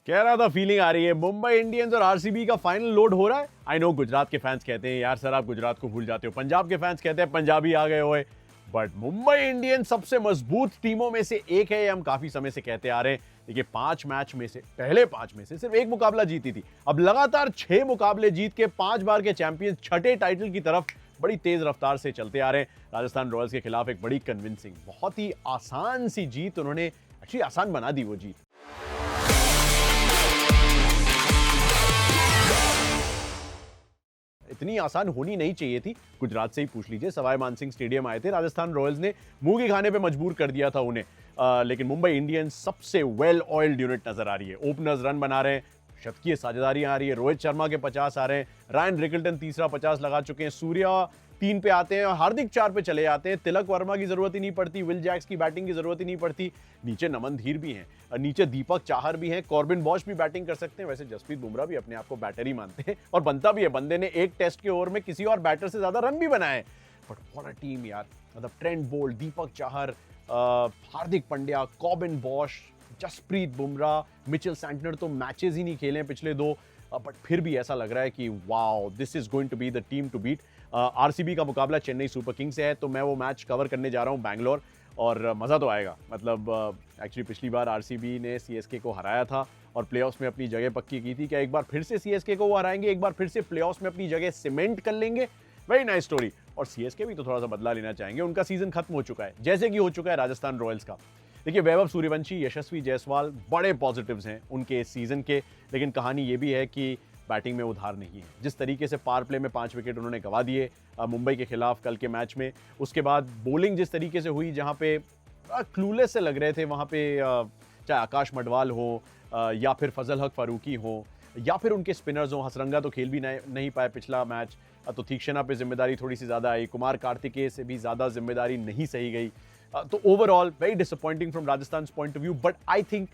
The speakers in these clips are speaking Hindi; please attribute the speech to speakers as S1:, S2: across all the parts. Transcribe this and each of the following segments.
S1: कह रहा था फीलिंग आ रही है। मुंबई इंडियंस और आरसीबी का फाइनल लोड हो रहा है। आई नो गुजरात के फैंस कहते हैं यार सर आप गुजरात को भूल जाते हो, पंजाब के फैंस कहते हैं पंजाबी आ गए होए, बट मुंबई इंडियंस सबसे मजबूत टीमों में से एक है, ये हम काफी समय से कहते आ रहे हैं। देखिए 5 मैच में से पहले 5 में से सिर्फ एक मुकाबला जीती थी, अब लगातार 6 मुकाबले जीत के 5 बार के चैंपियन छठे टाइटल की तरफ बड़ी तेज रफ्तार से चलते आ रहे हैं। राजस्थान रॉयल्स के खिलाफ एक बड़ी कन्विंसिंग, बहुत ही आसान सी जीत उन्होंने एक्चुअली आसान बना दी वो जीत। इतनी आसान होनी नहीं चाहिए थी। गुजरात से ही पूछ लीजिए, सवाई मानसिंह स्टेडियम आए थे, राजस्थान रॉयल्स ने मुंह की खाने पे मजबूर कर दिया था उन्हें। लेकिन मुंबई इंडियंस सबसे वेल ऑयल्ड यूनिट नजर आ रही है। ओपनर्स रन बना रहे हैं, शतकीय साझेदारी आ रही है, रोहित शर्मा के 50 आ रहे हैं, रायन रिकल्टन तीसरा 50 लगा चुके हैं, सूर्या 3 पे आते हैं और हार्दिक 4 पे चले जाते हैं। तिलक वर्मा की जरूरत ही नहीं पड़ती, विल जैक्स की बैटिंग की जरूरत ही नहीं पड़ती, नीचे नमन धीर भी हैं, नीचे दीपक चाहर भी हैं, कॉर्बिन बॉश भी बैटिंग कर सकते हैं। वैसे जसप्रीत बुमराह भी अपने आप को बैटर ही मानते हैं और बनता भी है, बंदे ने एक टेस्ट के ओवर में किसी और बैटर से ज्यादा रन भी बनाए। बट व्हाट अ टीम यार, मतलब Trent Boult, Deepak Chahar, Hardik Pandya, Corbin Bosch, Jasprit Bumrah, Mitchell Santner तो मैचेस ही नहीं खेले हैं पिछले 2, बट फिर भी ऐसा लग रहा है कि wow this is going to be the team to beat. RCB का मुकाबला चेन्नई सुपर किंग्स से है, तो मैं वो मैच कवर करने जा रहा हूँ बैंगलोर, और मज़ा तो आएगा। मतलब एक्चुअली पिछली बार आरसीबी ने सीएसके को हराया था और प्लेऑफ्स में अपनी जगह पक्की की थी। क्या एक बार फिर से सीएसके को वो हराएंगे, एक बार फिर से प्लेऑफ्स में अपनी जगह सीमेंट कर लेंगे? Very nice story. और सीएसके भी तो थोड़ा सा बदला लेना चाहेंगे, उनका सीजन खत्म हो चुका है जैसे कि हो चुका है राजस्थान रॉयल्स का। देखिए वैभव सूर्यवंशी, यशस्वी जायसवाल बड़े पॉजिटिव्स हैं उनके इस सीजन के, लेकिन कहानी ये भी है कि बैटिंग में उधार नहीं है। जिस तरीके से पावर प्ले में 5 विकेट उन्होंने गंवा दिए मुंबई के खिलाफ कल के मैच में, उसके बाद बॉलिंग जिस तरीके से हुई, जहां पे क्लूलेस से लग रहे थे वहां पे, चाहे आकाश मडवाल हो या फिर फजल हक फारूकी हो या फिर उनके स्पिनर्स हो। हसरंगा तो खेल भी नहीं पाए पिछला मैच, तो तीक्षणा पे जिम्मेदारी थोड़ी सी ज़्यादा आई, कुमार कार्तिकेय से भी ज़्यादा जिम्मेदारी नहीं सही गई। तो overall very disappointing from Rajasthan point of view, but I think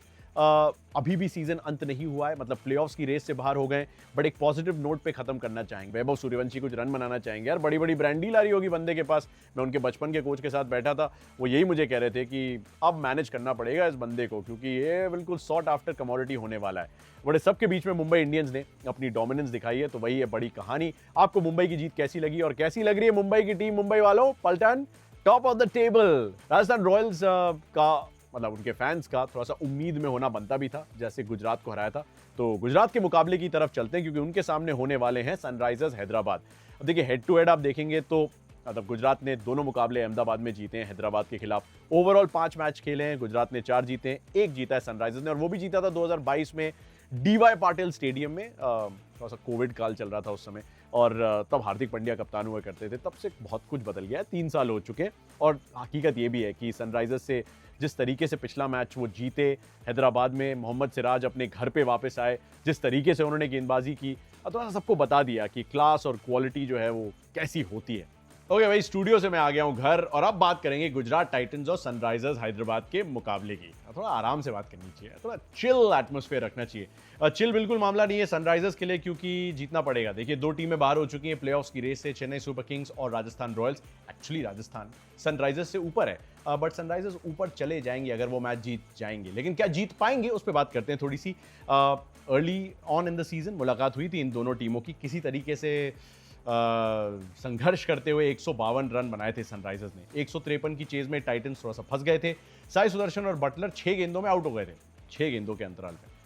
S1: अभी भी सीजन अंत नहीं हुआ है, मतलब प्लेऑफ्स की रेस से बाहर हो गए, बट एक पॉजिटिव नोट पे खत्म करना चाहेंगे। वैभव सूर्यवंशी कुछ रन बनाना चाहेंगे यार, बड़ी बड़ी ब्रांड डील आ रही होगी बंदे के पास। मैं उनके बचपन के कोच के साथ बैठा था, वो यही मुझे कह रहे थे कि अब मैनेज करना पड़ेगा इस बंदे को, क्योंकि ये बिल्कुल सॉट आफ्टर कमोडिटी होने वाला है। बड़े सबके बीच में मुंबई इंडियंस ने अपनी डोमिनेंस दिखाई है, तो वही है बड़ी कहानी। आपको मुंबई की जीत कैसी लगी और कैसी लग रही है मुंबई की टीम? मुंबई वालों पलटन top of the table. Rajasthan Royals का मतलब उनके फैंस का थोड़ा सा उम्मीद में होना बनता भी था, जैसे गुजरात को हराया था। तो गुजरात के मुकाबले की तरफ चलते हैं, क्योंकि उनके सामने होने वाले हैं सनराइजर्स हैदराबाद। अब देखिए हेड टू हेड आप देखेंगे तो मतलब गुजरात ने दोनों मुकाबले अहमदाबाद में जीते हैं हैदराबाद के खिलाफ। ओवरऑल 5 मैच खेले हैं, गुजरात ने 4 जीते हैं, 1 जीता है सनराइजर्स ने, और वो भी जीता था 2022 में डीवाई पाटिल स्टेडियम में। थोड़ा सा कोविड काल चल रहा था उस समय, और तब हार्दिक पांड्या कप्तान हुआ करते थे। तब से बहुत कुछ बदल गया है, 3 साल हो चुके हैं। और हकीकत ये भी है कि सनराइजर्स से जिस तरीके से पिछला मैच वो जीते हैदराबाद में, मोहम्मद सिराज अपने घर पे वापस आए, जिस तरीके से उन्होंने गेंदबाजी की, तो सबको बता दिया कि क्लास और क्वालिटी जो है वो कैसी होती है। ओके भाई, स्टूडियो से मैं आ गया हूं घर, और अब बात करेंगे गुजरात टाइटंस और सनराइजर्स हैदराबाद के मुकाबले की। थोड़ा आराम से बात करनी चाहिए, थोड़ा चिल एटमॉस्फेयर रखना चाहिए। चिल बिल्कुल मामला नहीं है सनराइजर्स के लिए, क्योंकि जीतना पड़ेगा। देखिए 2 टीमें बाहर हो चुकी हैं प्लेऑफ्स की रेस से, चेन्नई सुपर किंग्स और Rajasthan Royals. Actually Rajasthan Sunrisers से ऊपर है, बट सनराइजर्स ऊपर चले जाएंगे अगर वो मैच जीत जाएंगे। लेकिन क्या जीत पाएंगे, उस पर बात करते हैं थोड़ी सी। Early on in the season मुलाकात हुई थी इन दोनों टीमों की, किसी तरीके से संघर्ष करते हुए 152 रन बनाए थे सनराइजर्स ने। 153 की चेज में टाइटंस थोड़ा सा फंस गए थे। साई सुदर्शन और बटलर 6 गेंदों में आउट हो गए थे, 6 गेंदों के अंतराल पे।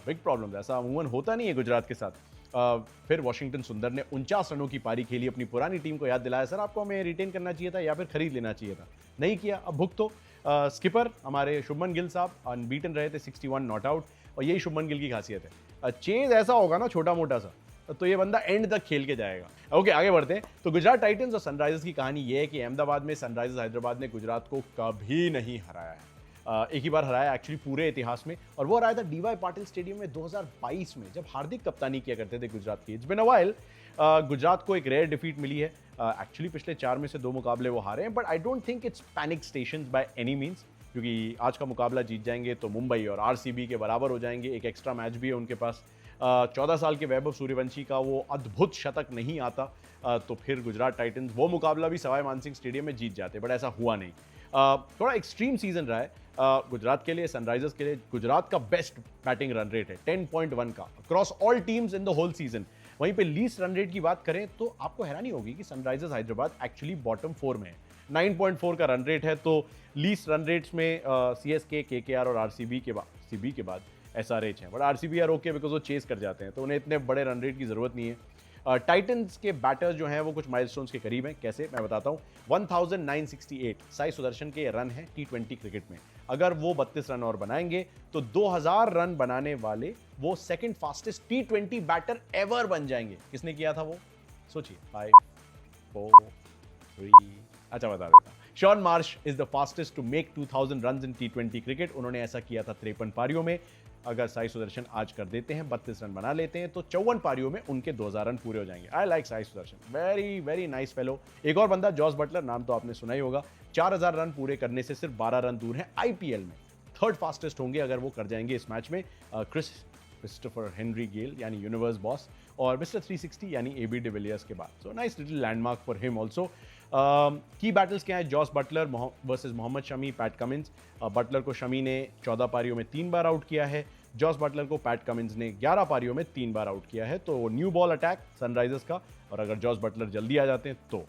S1: बिग प्रॉब्लम, ऐसा अमूमन होता नहीं है गुजरात के साथ। फिर वॉशिंगटन सुंदर ने 49 रनों की पारी खेली, अपनी पुरानी टीम को याद दिलाया, सर आपको हमें रिटेन करना चाहिए था या फिर खरीद लेना चाहिए था, नहीं किया, अब भुगतो। स्किपर हमारे शुभमन गिल साहब अनबीटन रहे थे, 61 नॉट आउट, और यही शुभमन गिल की खासियत है। चेज ऐसा होगा ना छोटा मोटा सा, तो ये बंदा एंड तक खेल के जाएगा। ओके आगे बढ़ते हैं। तो गुजरात टाइटंस और सनराइजर्स की कहानी ये है कि अहमदाबाद में सनराइजर्स हैदराबाद ने गुजरात को कभी नहीं हराया है। एक ही बार हराया एक्चुअली पूरे इतिहास में, और वो हराया था डीवाई पाटिल स्टेडियम में 2022 में, जब हार्दिक कप्तानी किया करते थे गुजरात की। It's been a while. Gujarat को एक रेयर डिफीट मिली है। एक्चुअली पिछले 4 में से 2 मुकाबले वो हारे हैं, but I don't think it's panic station by any means, क्योंकि आज का मुकाबला जीत जाएंगे तो मुंबई और आरसीबी के बराबर हो जाएंगे। एक एक्स्ट्रा मैच भी है उनके पास। 14 साल के वैभव सूर्यवंशी का वो अद्भुत शतक नहीं आता, तो फिर गुजरात टाइटंस वो मुकाबला भी सवाई मानसिंह स्टेडियम में जीत जाते, बट ऐसा हुआ नहीं। थोड़ा एक्सट्रीम सीजन रहा है गुजरात के लिए, सनराइजर्स के लिए। गुजरात का बेस्ट बैटिंग रन रेट है 10.1 का across all teams in the whole season. वहीं पे लीस्ट रन रेट की बात करें तो आपको हैरानी होगी कि सनराइजर्स हैदराबाद एक्चुअली बॉटम 4 में है। 9.4 का रन रेट है, तो लीस्ट रन रेट्स में सीएसके, केकेआर और आरसीबी के बाद एसआरएच हैं। But RCB are okay because वो चेस कर जाते हैं, तो उन्हें इतने बड़े रन रेट की जरूरत नहीं है। टाइटंस के बैटर्स जो हैं वो कुछ माइलस्टोन्स के करीब हैं। कैसे, मैं बताता हूँ। 1968 साई सुदर्शन के रन हैं T20 क्रिकेट में। अगर वो 32 रन और बनाएंगे तो 2000 रन बनाने वाले वो second fastest T20 batter ever बन जाएंगे। किसने किया था वो? सोचिए। 5 4 3 अच्छा बता देता हूं। Shaun Marsh is the fastest to make 2000 run in T20 cricket. उन्होंने ऐसा किया था 53 पारियों में। अगर साई सुदर्शन आज कर देते हैं, 32 रन बना लेते हैं, तो 54 पारियों में उनके 2000 रन पूरे हो जाएंगे। I like Sai Sudarshan, very very nice fellow. एक और बंदा जॉस बटलर, नाम तो आपने सुना ही होगा। 4000 रन पूरे करने से सिर्फ 12 रन दूर है आईपीएल में। थर्ड फास्टेस्ट होंगे अगर वो कर जाएंगे इस मैच में। क्रिस्टोफर हेनरी गेल यानी यूनिवर्स बॉस और मिस्टर 360 यानी एबी डिविलियर्स के बाद। So nice little landmark for him also. की बैटल्स क्या है? Jos Buttler versus Mohammed Shami, Pat Cummins. Buttler को शमी ने 14 पारियों में 3 बार आउट किया है। जॉस बटलर को पैट कमिंस ने 11 पारियों में 3 बार आउट किया है। तो न्यू बॉल अटैक सनराइजर्स का, और अगर जॉस बटलर जल्दी आ जाते हैं तो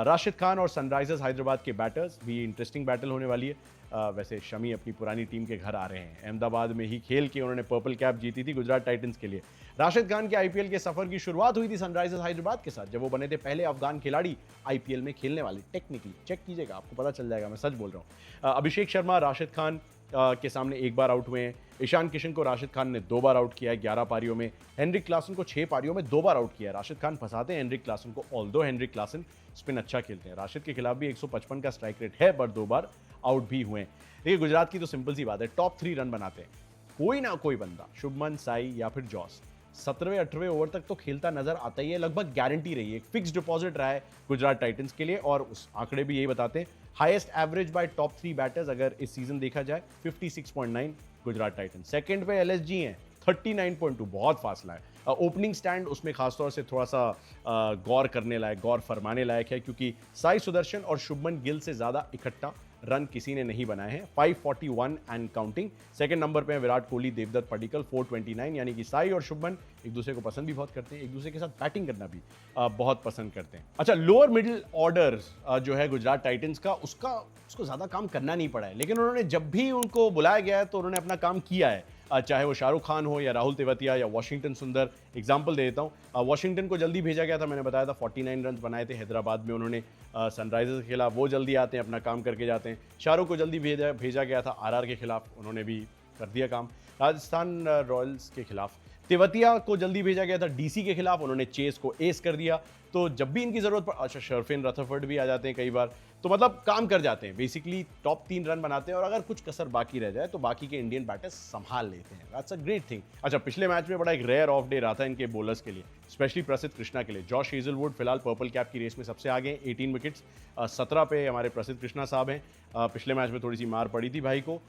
S1: राशिद खान और सनराइजर्स हैदराबाद के बैटर्स भी इंटरेस्टिंग बैटल होने वाली है। वैसे शमी अपनी पुरानी टीम के घर आ रहे हैं। अहमदाबाद में ही खेल के उन्होंने पर्पल कैप जीती थी गुजरात टाइटंस के लिए। राशिद खान के आईपीएल के सफर की शुरुआत हुई थी सनराइजर्स हैदराबाद के साथ, जब वो बने थे पहले अफगान खिलाड़ी आईपीएल में खेलने वाले। टेक्निकली चेक कीजिएगा, आपको पता चल जाएगा, मैं सच बोल रहा हूँ। अभिषेक शर्मा राशिद खान के सामने 1 बार आउट हुए हैं। ईशान किशन को राशिद खान ने 2 बार आउट किया है 11 पारियों में। हेनरिक क्लासन को 6 पारियों में 2 बार आउट किया है। राशिद खान फंसाते हैं हेनरिक क्लासन को, ऑल्दो हेनरिक क्लासन स्पिन अच्छा खेलते हैं। राशिद के खिलाफ भी 155 का स्ट्राइक रेट है, पर 2 बार आउट भी हुए हैं। देखिए, गुजरात की तो सिंपल सी बात है, टॉप 3 रन बनाते हैं कोई ना कोई बंदा, शुभमन, साई या फिर जॉस। 17वें 18वें ओवर तक तो खेलता नजर आता ही है, लगभग गारंटी रही है। एक फिक्स डिपॉजिट रहा है गुजरात टाइटंस के लिए, और उस आंकड़े भी यही बताते हैं। Highest average bye top 3 batters अगर इस सीजन देखा जाए 56.9 गुजरात टाइटंस। सेकंड पे एलएसजी हैं 39.2, बहुत फासला है। ओपनिंग स्टैंड उसमें खासतौर से थोड़ा सा गौर करने लायक, गौर फरमाने लायक है, क्योंकि साई सुदर्शन और शुभमन गिल से ज्यादा इकट्ठा रन किसी ने नहीं बनाए हैं। 541 एंड काउंटिंग। सेकंड नंबर पे है विराट कोहली, देवदत्त पडिक्कल 429, यानी कि साई और शुभमन एक दूसरे को पसंद भी बहुत करते हैं, एक दूसरे के साथ बैटिंग करना भी बहुत पसंद करते हैं। अच्छा, लोअर मिडिल ऑर्डर जो है गुजरात टाइटंस का, उसको ज्यादा काम करना नहीं पड़ा है, लेकिन उन्होंने जब भी उनको बुलाया गया है तो उन्होंने अपना काम किया है। चाहे वो शाहरुख खान हो या राहुल तेवतिया या वॉशिंगटन सुंदर। एग्जांपल दे देता हूँ, वॉशिंगटन को जल्दी भेजा गया था, मैंने बताया था 49 रन बनाए थे हैदराबाद में उन्होंने सनराइजर्स के खिलाफ, वो जल्दी आते हैं, अपना काम करके जाते हैं। शाहरुख को जल्दी भेजा गया था आरआर के खिलाफ, उन्होंने भी कर दिया काम। राजस्थान रॉयल्स के खिलाफ तेवतिया को जल्दी भेजा गया था डीसी के खिलाफ, उन्होंने चेस को एस कर दिया। तो जब भी इनकी जरूरत अच्छा, शर्फिन रथरफर्ड भी आ जाते हैं कई बार, तो मतलब काम कर जाते हैं। बेसिकली टॉप 3 रन बनाते हैं, और अगर कुछ कसर बाकी रह जाए तो बाकी के इंडियन बैटर्स संभाल लेते हैं। That's a great thing. अच्छा, पिछले मैच में बड़ा एक रेयर ऑफ डे रहा था इनके बॉलर्स के लिए, स्पेशली प्रसिद्ध कृष्णा के लिए। जॉश हेजलवुड फिलहाल पर्पल कैप की रेस में सबसे आगे हैं, 18 विकेट्स। 17 पे हमारे प्रसिद्ध कृष्णा साहब हैं। पिछले मैच में थोड़ी सी मार पड़ी थी भाई को,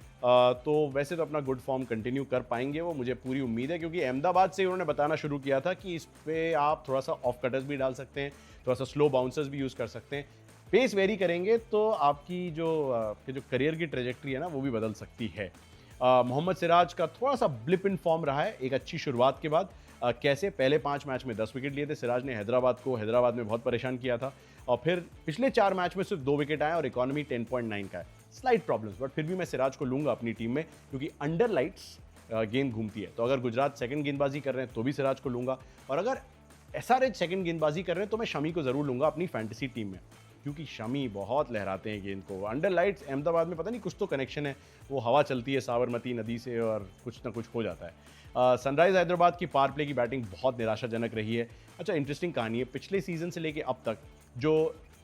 S1: तो वैसे तो अपना गुड फॉर्म कंटिन्यू कर पाएंगे वो, मुझे पूरी उम्मीद है, क्योंकि अहमदाबाद से उन्होंने बताना शुरू किया था कि इस पे आप थोड़ा सा ऑफ कटर्स भी डाल सकते हैं, थोड़ा सा स्लो बाउंसर्स भी यूज़ कर सकते हैं। पेस वेरी करेंगे तो आपकी जो करियर की ट्रेजेक्ट्री है ना, वो भी बदल सकती है। मोहम्मद सिराज का थोड़ा सा ब्लिप इन फॉर्म रहा है एक अच्छी शुरुआत के बाद। कैसे, पहले 5 मैच में 10 विकेट लिए थे सिराज ने, हैदराबाद में बहुत परेशान किया था, और फिर पिछले 4 मैच में सिर्फ 2 विकेट आए और इकोनॉमी 10.9 का है। स्लाइट प्रॉब्लम्स, बट फिर भी मैं सिराज को लूंगा अपनी टीम में, क्योंकि अंडर लाइट्स गेंद घूमती है। तो अगर गुजरात सेकंड गेंदबाजी कर रहे हैं तो भी सिराज को लूंगा, और अगर एसआरएच सेकंड गेंदबाजी कर रहे हैं तो मैं शमी को जरूर लूंगा अपनी फैंटेसी टीम में, क्योंकि शमी बहुत लहराते हैं गेंद को। अंडर लाइट्स अहमदाबाद में पता नहीं कुछ तो कनेक्शन है, वो हवा चलती है साबरमती नदी से और कुछ ना कुछ हो जाता है। सनराइज हैदराबाद की पावर प्ले की बैटिंग बहुत निराशाजनक रही है। अच्छा, इंटरेस्टिंग कहानी है, पिछले सीजन से लेके अब तक जो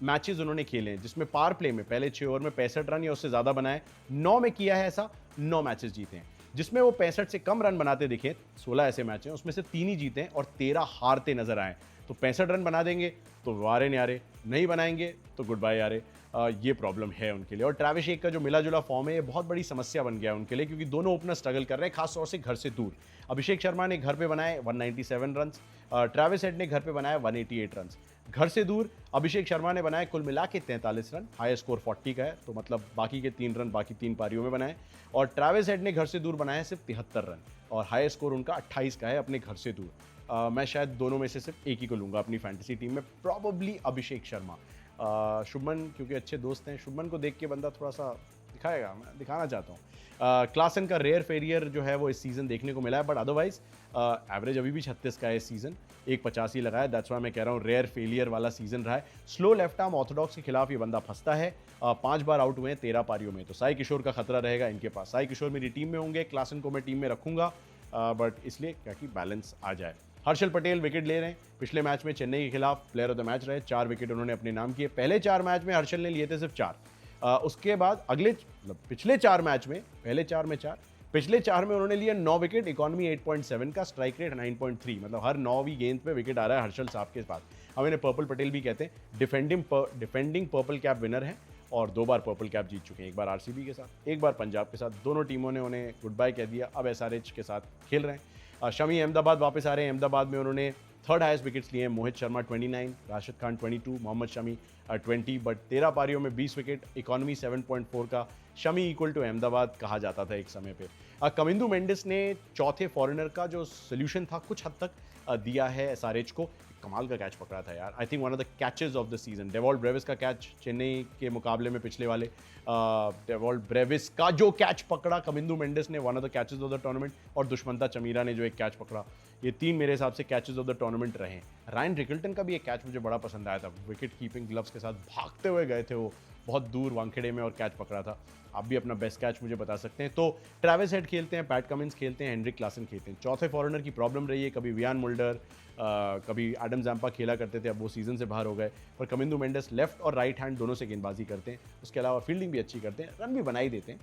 S1: मैचेस उन्होंने खेले हैं जिसमें पावर प्ले में पहले 6 ओवर में 65 रन या उससे ज़्यादा बनाए, 9 में किया है ऐसा, 9 मैचेस जीते हैं। जिसमें वो 65 से कम रन बनाते दिखे 16 ऐसे मैच हैं, उसमें से 3 ही जीते हैं और 13 हारते नजर आए। तो 65 रन बना देंगे तो वारे न्यारे, नहीं बनाएंगे तो गुड बाय यारे। ये प्रॉब्लम है उनके लिए। और ट्रैविस शेख का जो मिला जुला फॉर्म है ये बहुत बड़ी समस्या बन गया है उनके लिए, क्योंकि दोनों ओपनर स्ट्रगल कर रहे हैं, खासतौर से घर से दूर। अभिषेक शर्मा ने घर पे बनाए 197 रन, ट्रैविस हेड ने घर पे बनाया 188 रन। घर से दूर अभिषेक शर्मा ने बनाए कुल मिला के 43 रन, हाई स्कोर 40 का है, तो मतलब बाकी के 3 रन बाकी 3 पारियों में बनाए। और ट्रैविस हेड ने घर से दूर बनाए सिर्फ 73 रन और हाई स्कोर उनका 28 का है अपने घर से दूर। मैं शायद दोनों में से सिर्फ एक ही को लूंगा अपनी फैंटेसी टीम में, प्रॉबली अभिषेक शर्मा। शुभमन क्योंकि अच्छे दोस्त हैं, शुभमन को देख के बंदा थोड़ा सा दिखाएगा, मैं दिखाना चाहता हूँ। क्लासन का रेयर फेलियर जो है वो इस सीज़न देखने को मिला है, बट अदरवाइज एवरेज अभी भी 36 का है इस सीज़न, 185 लगाया। दैट्स वाई मैं कह रहा हूँ रेयर फेलियर वाला सीज़न रहा है। स्लो लेफ्ट आर्म ऑर्थोडॉक्स के खिलाफ ये बंदा फंसता है। 5 बार आउट हुए हैं 13 पारियों में, तो साई किशोर का खतरा रहेगा इनके पास। साई किशोर मेरी टीम में होंगे, क्लासन को मैं टीम में रखूंगा, बट इसलिए क्या कि बैलेंस आ जाए। हर्षल पटेल विकेट ले रहे हैं, पिछले मैच में चेन्नई के खिलाफ प्लेयर ऑफ द मैच रहे, 4 विकेट उन्होंने अपने नाम किए। पहले 4 मैच में हर्षल ने लिए थे सिर्फ 4, उसके बाद अगले मतलब पिछले 4 मैच में, पहले 4 में 4, पिछले 4 में उन्होंने लिए 9 विकेट, इकोनॉमी 8.7 का, स्ट्राइक रेट 9.3, मतलब हर 9वीं गेंद पे विकेट आ रहा है हर्षल साहब के पास। हम इन्हें पर्पल पटेल भी कहते हैं। डिफेंडिंग पर्पल कैप विनर हैं और 2 बार पर्पल कैप जीत चुके हैं, एक बार आरसीबी के साथ, एक बार पंजाब के साथ। दोनों टीमों ने उन्हें गुड बाय कह दिया, अब एसआरएच के साथ खेल रहे हैं। शमी अहमदाबाद वापस आ रहे हैं, अहमदाबाद में उन्होंने 3rd हाईएस्ट विकेट्स लिए हैं। मोहित शर्मा 29, राशिद खान 22, मोहम्मद शमी 20, बट 13 पारियों में 20 विकेट, इकोनॉमी 7.4 का। शमी इक्वल टू अहमदाबाद कहा जाता था एक समय पे। कमिंदू मेंडिस ने चौथे फॉरेनर का जो सोल्यूशन था कुछ हद तक दिया है एसआरएच को। कमाल का कैच पकड़ा था यार, I think one of the catches of the season. Dewald Brevis का कैच चेन्नई के मुकाबले में पिछले वाले, डेवॉल्ट ब्रेविस का जो कैच पकड़ा कमिंदू मेंडिस ने, one of the catches of the tournament. और दुष्मंता चमीरा ने जो एक कैच पकड़ा, ये 3 मेरे हिसाब से कैचेस ऑफ द टूर्नामेंट रहे। रायन रिकल्टन का भी एक कैच मुझे बड़ा पसंद आया था, विकेट कीपिंग ग्लव्स के साथ भागते हुए गए थे वो बहुत दूर वानखेड़े में और कैच पकड़ा था। आप भी अपना बेस्ट कैच मुझे बता सकते हैं। तो ट्रैविस हेड खेलते हैं, पैट कमिंस खेलते हैं, हेनरिक क्लासन खेलते हैं। चौथे फॉरेनर की प्रॉब्लम रही है, कभी वियान मुल्डर, कभी एडम जैम्पा खेला करते थे, अब वो सीजन से बाहर हो गए। पर कमिंदू मेंडिस लेफ्ट और राइट हैंड दोनों से गेंदबाजी करते हैं, उसके अलावा फील्डिंग भी अच्छी करते हैं, रन भी बना ही देते हैं,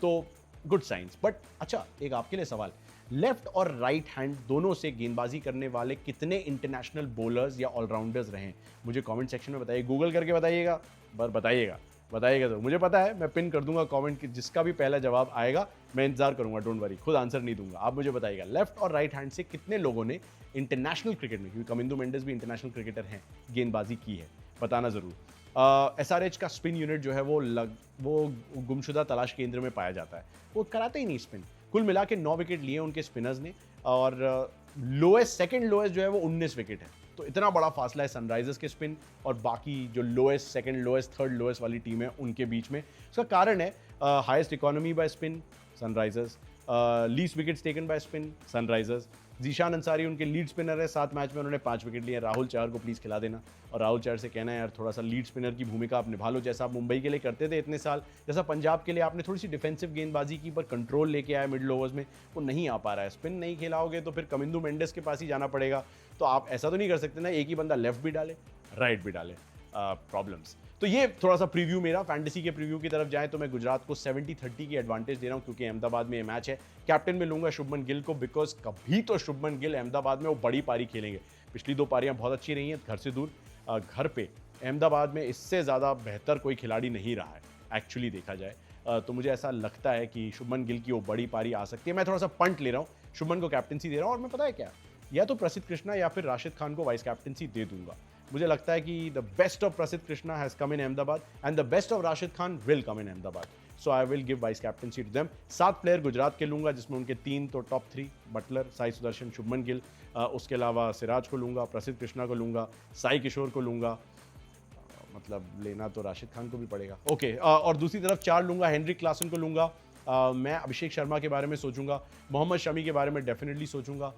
S1: तो गुड साइंस। बट अच्छा, एक आपके लिए सवाल, लेफ्ट और राइट हैंड दोनों से गेंदबाजी करने वाले कितने इंटरनेशनल बॉलर्स या ऑलराउंडर्स रहे हैं? मुझे कमेंट सेक्शन में बताइए, गूगल करके बताइएगा, बताइएगा तो मुझे पता है, मैं पिन कर दूंगा कमेंट की, जिसका भी पहला जवाब आएगा मैं इंतजार करूंगा, डोंट वरी, खुद आंसर नहीं दूंगा, आप मुझे बताइएगा लेफ्ट और राइट हैंड से कितने लोगों ने इंटरनेशनल क्रिकेट में, क्योंकि कमिंदू मेंडिस भी इंटरनेशनल क्रिकेटर हैं, गेंदबाजी की है, बताना जरूर। एसआरएच का स्पिन यूनिट जो है वो गुमशुदा तलाश केंद्र में पाया जाता है, वो कराते ही नहीं स्पिन। कुल मिला के 9 विकेट लिए उनके स्पिनर्स ने, और सेकंड लोएस्ट जो है वो 19 विकेट है। तो इतना बड़ा फासला है सनराइजर्स के स्पिन और बाकी जो lowest, second lowest, third lowest वाली टीम है उनके बीच में। उसका कारण है highest economy bye spin Sunrisers, least wickets taken by spin Sunrisers. Zeeshan Ansari उनके लीड स्पिनर है, 7 मैच में उन्होंने 5 विकेट लिए। राहुल चहर को प्लीज़ खिला देना, और राहुल चहर से कहना है यार थोड़ा सा लीड स्पिनर की भूमिका आप निभा लो, जैसा आप मुंबई के लिए करते थे इतने साल, जैसा पंजाब के लिए आपने थोड़ी सी डिफेंसिव गेंदबाजी की पर कंट्रोल लेके आए मिडिल ओवर्स में, वो नहीं आ पा रहा है। स्पिन नहीं खेलाओगे तो फिर कमिंदू मेंडिस के पास ही जाना पड़ेगा, तो आप ऐसा तो नहीं कर सकते ना एक ही बंदा लेफ्ट भी डाले राइट भी डाले, प्रॉब्लम्स। तो ये थोड़ा सा प्रीव्यू मेरा, फैंटेसी के प्रीव्यू की तरफ जाएं तो मैं गुजरात को 70-30 की एडवांटेज दे रहा हूं, क्योंकि अहमदाबाद में ये मैच है। कैप्टन में लूंगा शुभमन गिल को, बिकॉज कभी तो शुभमन गिल अहमदाबाद में वो बड़ी पारी खेलेंगे। पिछली 2 पारियां बहुत अच्छी रही हैं घर से दूर, घर पे अहमदाबाद में इससे ज़्यादा बेहतर कोई खिलाड़ी नहीं रहा है एक्चुअली देखा जाए, तो मुझे ऐसा लगता है कि शुभमन गिल की वो बड़ी पारी आ सकती है। मैं थोड़ा सा पंट ले रहा हूँ, शुभमन को कैप्टनसी दे रहा हूँ, और मैं पता है क्या, या तो प्रसिद्ध कृष्णा या फिर राशिद खान को वाइस कैप्टनसी दे दूंगा। मुझे लगता है कि the best of Prasidh Krishna has come in Ahmedabad and the best of Rashid Khan will come in Ahmedabad, so I will give vice captaincy to them. 7 player Gujarat के लूंगा, जिसमें उनके 3 तो टॉप 3, बटलर, साई सुदर्शन, शुभमन गिल, उसके अलावा सिराज को लूंगा, प्रसिद्ध कृष्णा को लूंगा, साई किशोर को लूंगा, मतलब लेना तो राशिद खान को भी पड़ेगा, ओके। और दूसरी तरफ 4 लूंगा, हेनरिक क्लासन को लूंगा, मैं अभिषेक शर्मा के बारे में सोचूंगा, मोहम्मद शमी के बारे में डेफिनेटली सोचूंगा,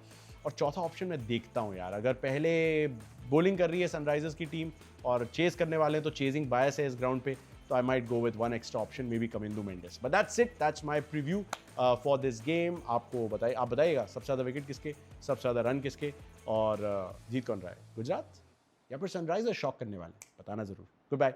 S1: और चौथा ऑप्शन मैं देखता हूं यार, अगर पहले बॉलिंग कर रही है सनराइजर्स की टीम और चेस करने वाले हैं तो चेजिंग बायस है इस ग्राउंड पे, तो I might go with 1 extra option, may be Kamindu Mendis. But that's it, that's my preview for this game. आपको बताइए, आप बताइएगा सबसे ज़्यादा विकेट किसके, सबसे ज़्यादा रन किसके, और जीत कौन रहा है, गुजरात या फिर सनराइजर्स शॉक करने वाले, बताना ज़रूर। Good bye.